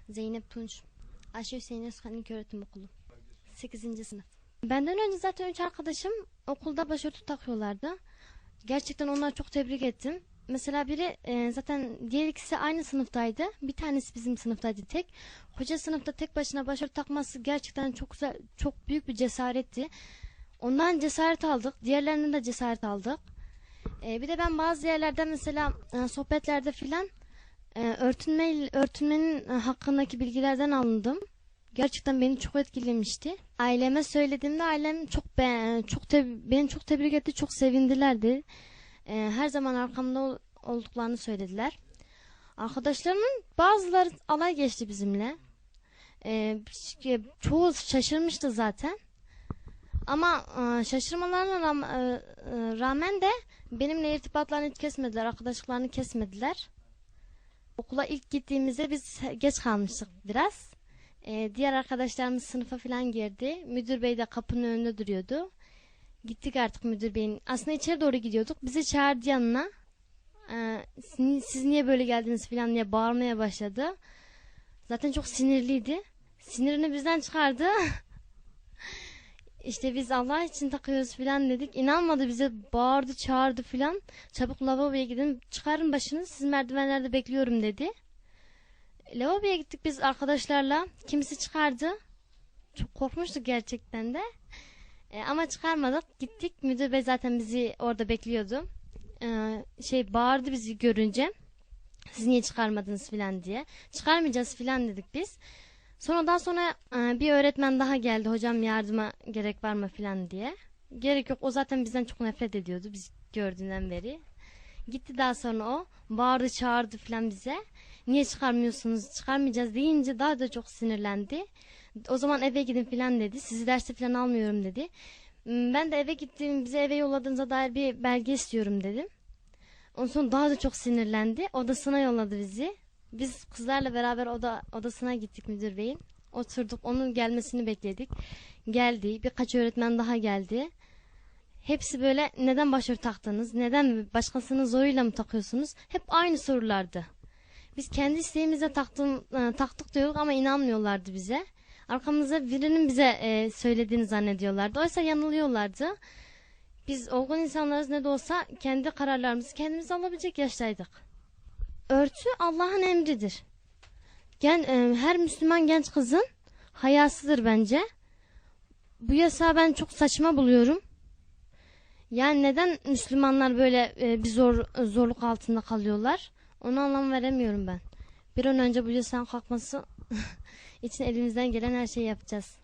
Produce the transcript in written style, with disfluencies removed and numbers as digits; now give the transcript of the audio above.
Zeynep Tunç. Ayşe Hüseyin Özkan İlköğretim Okulu. 8. sınıf. Benden önce zaten 3 arkadaşım okulda başörtü takıyorlardı. Gerçekten onları çok tebrik ettim. Mesela biri zaten diğer ikisi aynı sınıftaydı. Bir tanesi bizim sınıftaydı tek. Hoca sınıfta tek başına başörtü takması gerçekten çok güzel, çok büyük bir cesaretti. Ondan cesaret aldık. Diğerlerinden de cesaret aldık. Bir de ben bazı yerlerden mesela sohbetlerde filan örtünmenin hakkındaki bilgilerden alındım. Gerçekten beni çok etkilemişti. Aileme söylediğimde ailem beni çok tebrik etti, çok sevindilerdi. Her zaman arkamda olduklarını söylediler. Arkadaşlarımın bazıları alay geçti bizimle. Çoğu şaşırmıştı zaten. Ama şaşırmalarına rağmen de benimle irtibatlarını hiç kesmediler, arkadaşlıklarını kesmediler. Okula ilk gittiğimizde biz geç kalmıştık biraz. Diğer arkadaşlarımız sınıfa falan girdi. Müdür bey de kapının önünde duruyordu. Gittik artık müdür beyin. Aslında içeri doğru gidiyorduk. Bizi çağırdı yanına. Siz niye böyle geldiniz falan diye bağırmaya başladı. Zaten çok sinirliydi. Sinirini bizden çıkardı. İşte biz Allah için takıyoruz falan dedik. İnanmadı, bize bağırdı çağırdı falan. Çabuk lavaboya gidin, çıkarın başını, siz merdivenlerde bekliyorum dedi. Lavaboya gittik biz arkadaşlarla. Kimisi çıkardı. Çok korkmuştuk gerçekten de. Ama çıkarmadık. Gittik. Müdür bey zaten bizi orada bekliyordu. Bağırdı bizi görünce. Siz niye çıkarmadınız falan diye. Çıkarmayacağız falan dedik biz. Sonradan sonra bir öğretmen daha geldi. Hocam yardıma gerek var mı falan diye. Gerek yok. O zaten bizden çok nefret ediyordu. Biz gördüğünden beri. Gitti daha sonra o. Bağırdı çağırdı falan bize. Niye çıkarmıyorsunuz? Çıkarmayacağız deyince daha da çok sinirlendi. O zaman eve gidin falan dedi. Sizi derse falan almıyorum dedi. Ben de eve gittim. Bizi eve yolladığınıza dair bir belge istiyorum dedim. Ondan sonra daha da çok sinirlendi. Odasına yolladı bizi. Biz kızlarla beraber odasına gittik müdür beyin. Oturduk. Onun gelmesini bekledik. Geldi. Birkaç öğretmen daha geldi. Hepsi böyle neden başörtü taktınız? Neden başkasının zoruyla mı takıyorsunuz? Hep aynı sorulardı. Biz kendi isteğimizle taktık diyorduk ama inanmıyorlardı bize. Arkamızda birinin bize söylediğini zannediyorlardı. Oysa yanılıyorlardı. Biz olgun insanlarız, ne de olsa kendi kararlarımızı kendimiz alabilecek yaştaydık. Örtü Allah'ın emridir. Her Müslüman genç kızın hayasıdır bence. Bu yasağı ben çok saçma buluyorum. Yani neden Müslümanlar böyle bir zorluk altında kalıyorlar? Ona anlam veremiyorum ben. Bir an önce bu yasağın kalkması için elimizden gelen her şeyi yapacağız.